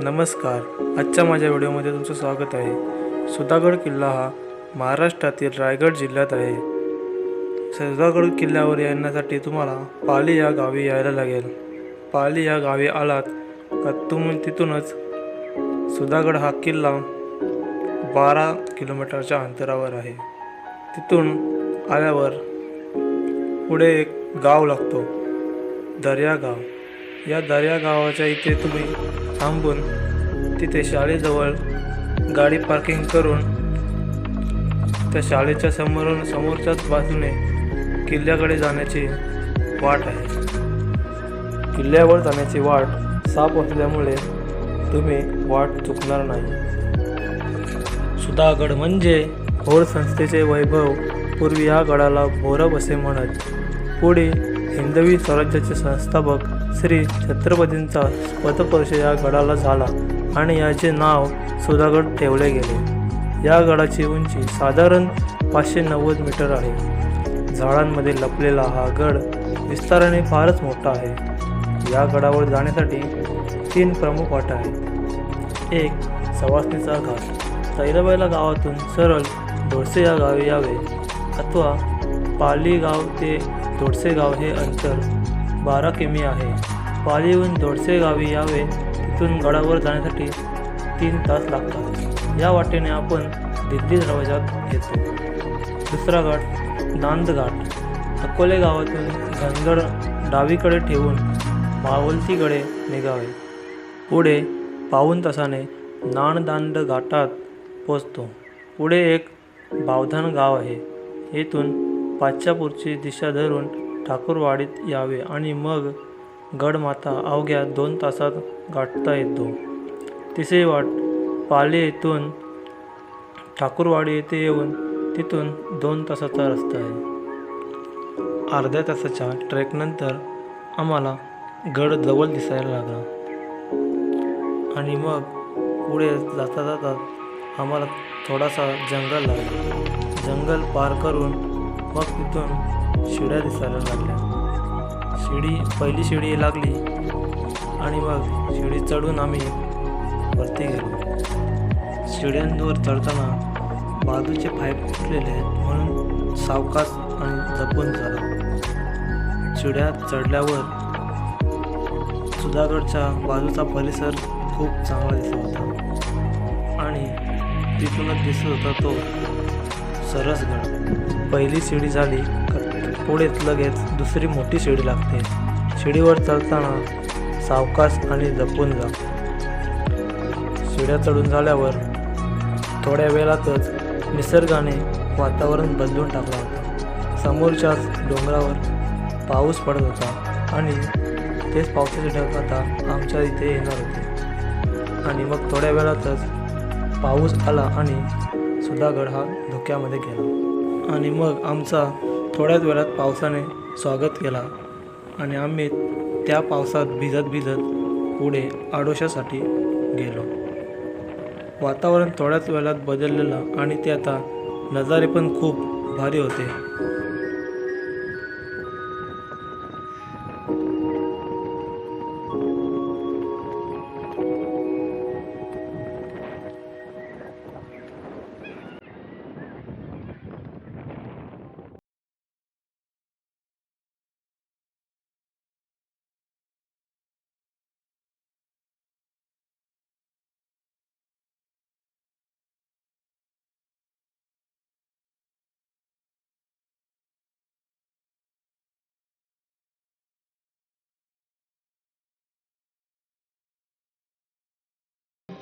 नमस्कार. आजच्या माझ्या व्हिडिओमध्ये तुमचं स्वागत आहे. सुधागड किल्ला हा महाराष्ट्रातील रायगड जिल्ह्यात आहे. सुधागड किल्ल्यावर येण्यासाठी तुम्हाला पाली या गावी यायला लागेल. पाली या गावी आलात का तिथूनच सुधागड हा किल्ला 12 किलोमीटरच्या अंतरावर आहे. तिथून आल्यावर पुढे एक गाव लागतो, दर्या गाव. या दर्या गावाच्या इथे तुम्ही थांबून तिथे शाळेजवळ गाडी पार्किंग करून त्या शाळेच्या समोरच्याच बाजूने किल्ल्याकडे जाण्याची वाट आहे. किल्ल्यावर जाण्याची वाट साफ असल्यामुळे तुम्ही वाट चुकणार नाही. सुधागड म्हणजे भोर संस्थेचे वैभव. पूर्वी या गडाला भोरब असे म्हणत. पुढे हिंदवी स्वराज्याचे संस्थापक श्री छत्रपतींचा पदस्पर्श या गडाला झाला आणि याचे नाव सुधागड ठेवले गेले. या गडाची उंची साधारण 590 मीटर आहे. झाडांमध्ये लपलेला हा गड विस्ताराने फारच मोठा आहे. या गडावर जाण्यासाठी 3 प्रमुख वाटा आहेत. एक, सवासणीचा घाट. सैराबाईला गावातून सरळ दोडसे या गावी यावे, अथवा पाली गाव ते दोडसे गाव हे अंतर 12 किमी आहे. पालीहून दोडसे गावी यावे, तिथून गडावर जाण्यासाठी 3 तास लागतात. या वाटेने आपण दिल्ली दरवाजात येतो. दुसरा घाट नांद घाट. अकोले गावातून घनगड डावीकडे ठेवून मावलतीकडे निघावे. पुढे पाऊण तासाने नाणदांड घाटात पोचतो. पुढे एक बावधान गाव आहे. येथून पाच्यापूरची दिशा धरून ठाकूरवाडीत यावे आणि मग गडमाथा अवघ्या 2 तासात गाठता येतो. तिसरी वाट पाली येथून ठाकूरवाडी येथे येऊन तिथून 2 तासाचा रस्ता आहे. अर्ध्या तासाच्या ट्रेकनंतर आम्हाला गड जवळ दिसायला लागला आणि मग पुढे जाता जाता आम्हाला थोडासा जंगल लागला. जंगल पार करून मग तिथून शिड्या दिसायला लागल्या. पहिली शिडी लागली आणि मग शिडी चढून आम्ही वरती गेलो. शिड्यांवर चढताना बाजूचे पाय फुटलेले आहेत म्हणून सावकाश आणि जपून चढा. शिड्या चढल्यावर सुधागडच्या बाजूचा परिसर खूप चांगला दिसत होता आणि तिथूनच दिसत होता तो सरसगड. पहिली शिडी झाली पुढे लगेच दुसरी मोठी शिडी लागते. शिडीवर चढताना सावकाश आणि जपून जा. शिड्या चढून झाल्यावर थोड्या वेळातच निसर्गाने वातावरण बदलून टाकलं होतं. समोरच्याच डोंगरावर पाऊस पडत होता आणि तेच पावसाचे ढग आता आमच्या इथे येणार होते. आणि मग थोड्या वेळातच पाऊस आला आणि सुधागड हा धुक्यामध्ये गेला. आणि मग आमचा थोड्याच वेळात पावसाने स्वागत केला आणि आम्ही त्या पावसात भिजत पुढे आडोशासाठी गेलो. वातावरण थोड्याच वेळात बदललेलं आणि ते आता नजारे पण खूप भारी होते.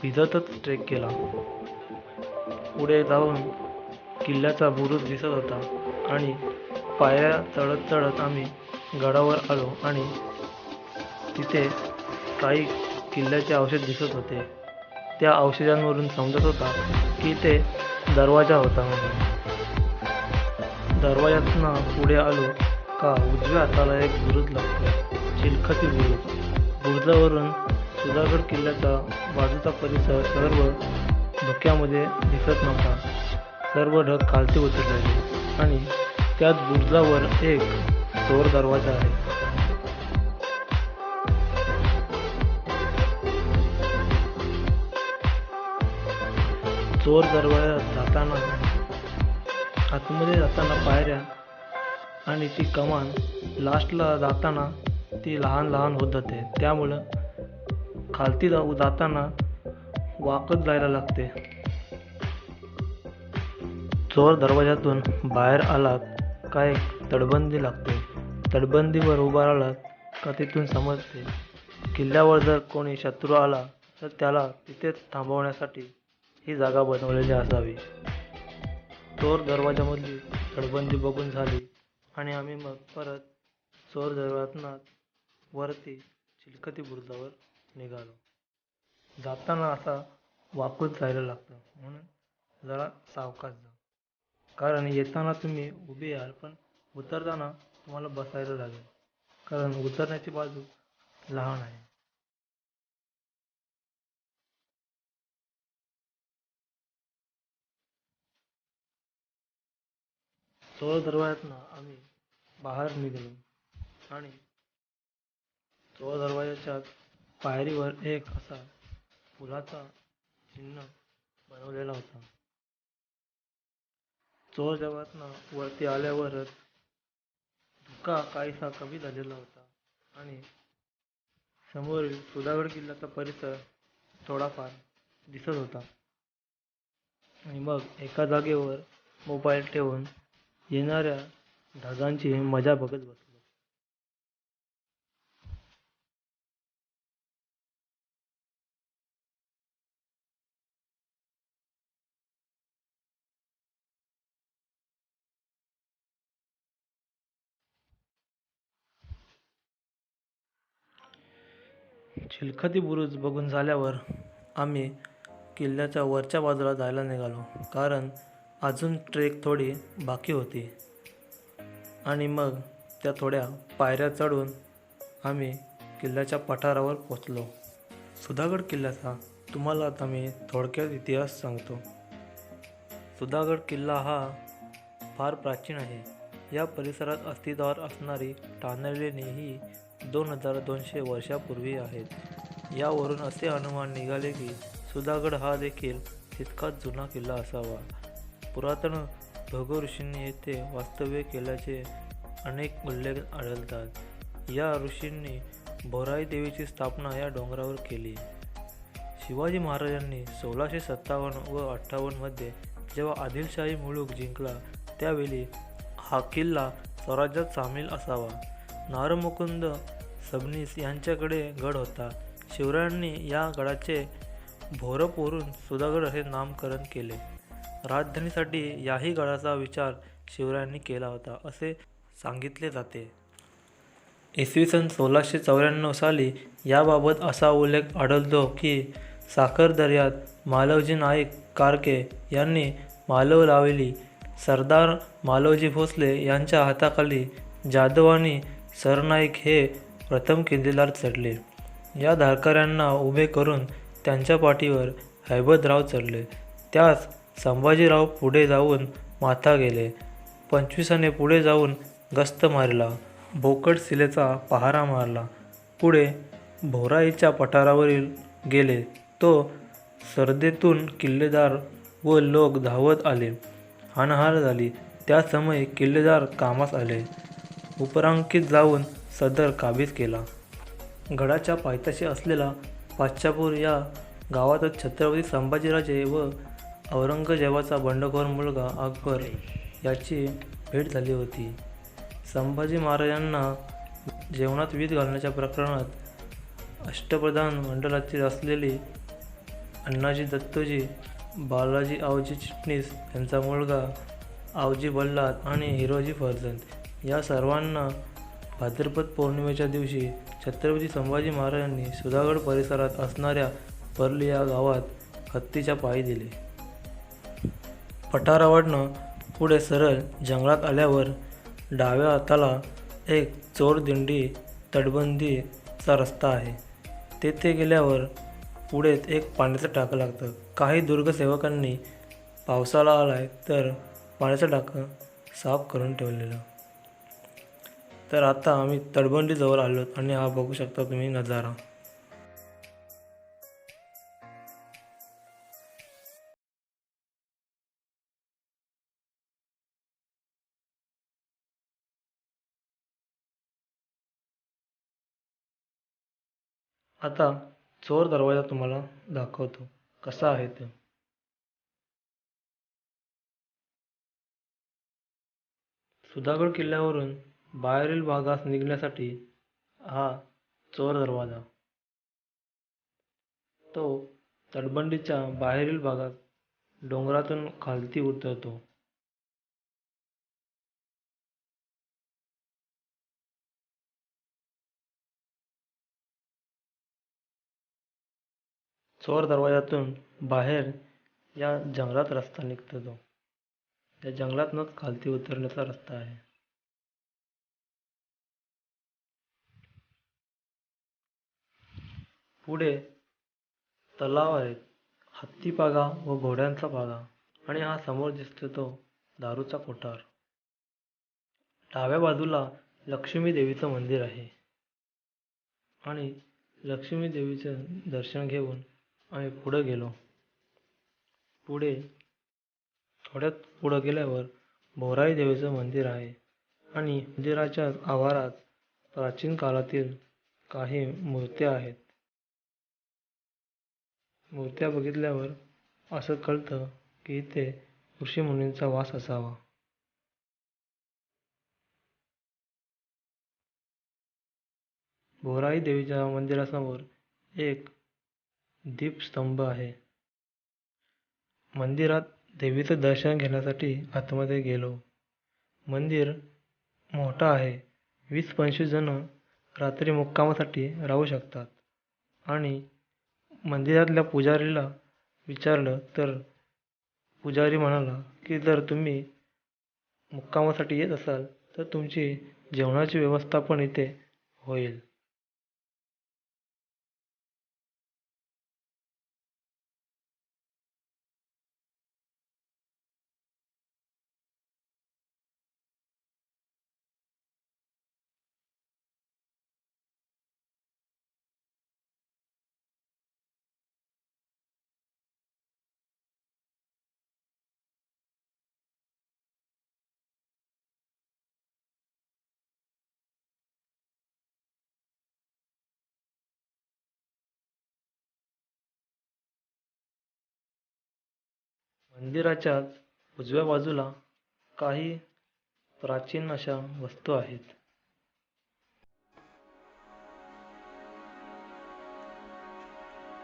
भिजतच ट्रेक केला. पुढे जाऊन किल्ल्याचा बुरुज दिसत होता आणि पायऱ्या चढत आम्ही गडावर आलो आणि तिथे काही किल्ल्याचे अवशेष दिसत होते. त्या अवशेषांवरून समजत होता की ते दरवाजा होता म्हणून. दरवाजातून पुढे आलो का उजव्या हाताला एक बुरुज लागतो, चिलखती बुरुज. बुरुजावरून सुधागड किल्ल्याचा बाजूचा परिसर सर्व धुक्यामध्ये दिसत नव्हता. सर्व ढग खालती उतरलेले आणि त्याच बुरुजावर एक चोर दरवाजा आहे. चोर दरवाजात जाताना आतमध्ये जाताना पायऱ्या आणि ती कमान लास्टला जाताना ती लहान लहान होत जाते, त्यामुळं खालती जाताना वाकत जायला लागते. चोर दरवाजातून बाहेर आलात का एक तटबंदी लागते. तटबंदीवर उभा राहिलात का तिथून समजते किल्ल्यावर जर कोणी शत्रू आला तर त्याला तिथेच थांबवण्यासाठी ही जागा बनवलेली असावी. चोर दरवाजामधली तटबंदी बघून झाली आणि आम्ही मग परत चोर दरवाजातून वरती चिलखती बुरुजावर निघालो. जाताना असा वाकून जायला लागतं, म्हणून जरा सावकाश जा, कारण येताना तुम्ही उभे याल पण उतरताना तुम्हाला बसायला लागेल, कारण उतरण्याची बाजू लहान आहे. चोर दरवाजातनं आम्ही बाहेर निघालो आणि चोर दरवाजाच्या पायरीवर एक असा फुलाचा चिन्ह बनवलेला होता. चोर दरवाजातनं वरती आल्यावरच धुका काहीसा कमी झालेला होता आणि समोरील सुधागड किल्ल्याचा परिसर थोडाफार दिसत होता. आणि मग एका जागेवर मोबाईल ठेवून येणाऱ्या ढगांची मजा बघत बसलो. चिलखती बुरुज बघून झाल्यावर आम्ही किल्ल्याच्या वरच्या बाजूला जायला निघालो, कारण अजून ट्रेक थोडी बाकी होती. आणि मग त्या थोड्या पायऱ्या चढून आम्ही किल्ल्याच्या पठारावर पोचलो. सुधागड किल्ल्याचा तुम्हाला आता मी थोडक्यात इतिहास सांगतो. सुधागड किल्ला हा फार प्राचीन आहे. या परिसरात अस्तित्वात असणारी टाणलेणी ही 2200 वर्षापूर्वी आहेत. यावरून असे अनुमान निघाले की सुधागड हा देखील तितकाच जुना किल्ला असावा. पुरातन भृगु ऋषींनी येथे वास्तव्य केल्याचे अनेक उल्लेख आढळतात. या ऋषींनी भोराई देवीची स्थापना या डोंगरावर केली. शिवाजी महाराजांनी 1657 व 58 मध्ये जेव्हा आदिलशाही मुलूक जिंकला त्यावेळी हा किल्ला स्वराज्यात सामील असावा. नारमुकुंद सबनीस यांच्याकडे गड होता. शिवरायांनी या गडाचे भोरपवरून सुधागड असे नामकरण केले. राजधानीसाठी याही गडाचा विचार शिवरायांनी केला होता असे सांगितले जाते. इसवी सन 1694 साली याबाबत असा उल्लेख आढळतो की साखरदर्यात मालवजी नाईक कारके यांनी मालव लावली. सरदार मालवजी भोसले यांच्या हाताखाली जाधव आणि सरनाईक हे प्रथम किल्लेदार चढले. या धारकऱ्यांना उभे करून त्यांच्या पाठीवर हैबतराव चढले. त्यास संभाजीराव पुढे जाऊन माथा गेले. 25 पुढे जाऊन गस्त मारला. बोकडसिलेचा पहारा मारला. पुढे भोराईच्या पठारावरील गेले. तो सरदेतून किल्लेदार व लोक धावत आले. हाणाहाण झाली. त्या समयी किल्लेदार कामास आले. उपरांकीत जाऊन सदर काबीज केला. गडाच्या पायथ्याशी असलेला पाचापूर या गावातच छत्रपती संभाजीराजे व औरंगजेबाचा बंडखोर मुलगा अकबर याची भेट झाली होती. संभाजी महाराजांना जेवणात वीज घालण्याच्या प्रकरणात अष्टप्रधान मंडळातील असलेली अण्णाजी दत्तोजी, बालाजी आवजी चिटणीस यांचा मुलगा आवजी बल्लाद आणि हिरोजी फर्जंद या सर्वांना भाद्रपद पौर्णिमेच्या दिवशी छत्रपती संभाजी महाराजांनी सुधागड परिसरात असणाऱ्या पर्ली या गावात हत्तीच्या पायी दिले. पठारावरनं पुढे सरळ जंगलात आल्यावर डाव्या हाताला एक चोरदिंडी तटबंदीचा रस्ता आहे. तेथे गेल्यावर पुढे एक पाण्याचं टाकं लागतं. काही दुर्गसेवकांनी पावसाळा आलाय तर पाण्याचं टाकं साफ करून ठेवलेलं. तर आता आम्ही तटबंदीजवळ आलो आणि हा बघू शकता तुम्ही नजारा. आता चोर दरवाजा तुम्हाला दाखवतो कसा आहे तो. सुधागड किल्ल्यावरून बाहेरील भागास निघण्यासाठी हा चोर दरवाजा. तो तटबंदीच्या बाहेरील भागात डोंगरातून खालती उतरतो. चोर दरवाजातून बाहेर या जंगलात रस्ता निघतो तो. त्या जंगलातूनच खालती उतरण्याचा रस्ता आहे. पुढे तलाव आहेत, हत्तीपागा व घोड्यांचा पागा आणि हा समोर दिसतो तो दारूचा कोठार. डाव्या बाजूला लक्ष्मी देवीचं मंदिर आहे आणि लक्ष्मी देवीचं दर्शन घेऊन आम्ही पुढे गेलो. पुढे थोड्यात पुढे गेल्यावर भोराई देवीचं मंदिर आहे आणि मंदिराच्या आवारात प्राचीन काळातील काही मूर्त्या आहेत. मूर्त्या बघितल्यावर असं कळतं की इथे ऋषीमुनींचा वास असावा. भोराई देवीच्या मंदिरासमोर एक दीपस्तंभ आहे. मंदिरात देवीचं दर्शन घेण्यासाठी आतमध्ये गेलो. मंदिर मोठं आहे. 20-25 जण रात्री मुक्कामासाठी राहू शकतात. आणि मंदिरातल्या पुजारीला विचारलं तर पुजारी म्हणाला की जर तुम्ही मुक्कामासाठी येत असाल तर तुमची जेवणाची व्यवस्था पण इथे होईल. मंदिराच्याच उजव्या बाजूला काही प्राचीन अशा वस्तू आहेत.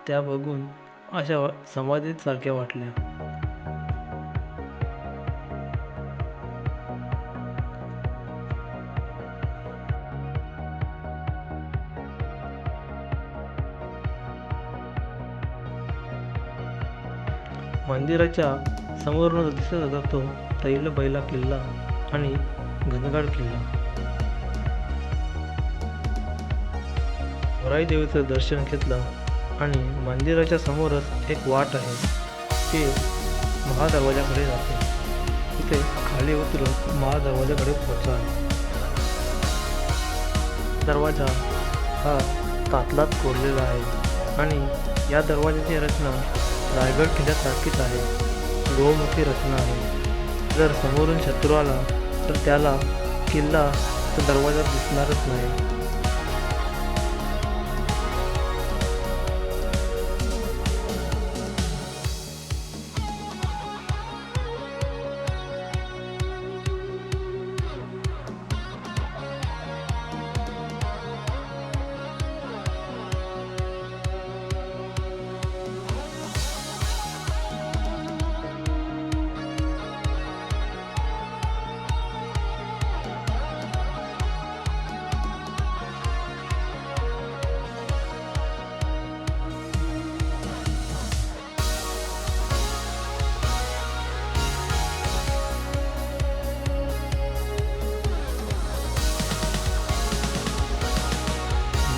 त्या बघून अशा समाधीसारख्या वाटल्या. मंदिराच्या समोरून दिसत होता तो तैलबैला किल्ला आणि घनगड किल्ला. भोराई देवीचं दर्शन घेतलं आणि मंदिराच्या समोरच एक वाट आहे ती महादरवाजाकडे जाते. तिथे खाली उतरून महादरवाजाकडे पोहोचाल. दरवाजा हा तातलात कोरलेला आहे आणि या दरवाजाची रचना रायगड किल्ल्यासारखीच आहे. गोमुखी रचना आहे. जर समोरून शत्रू आला तर त्याला किल्ला तर दरवाजा दिसणारच नाही.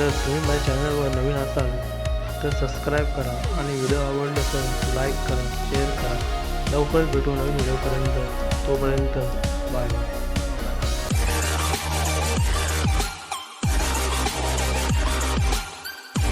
जर तुम्ही माझ्या चॅनलवर नवीन असाल तर सबस्क्राईब करा आणि व्हिडिओ आवडले तर लाईक करा, शेअर करा. लवकरच भेटू नवीन व्हिडिओपर्यंत. तोपर्यंत बाय.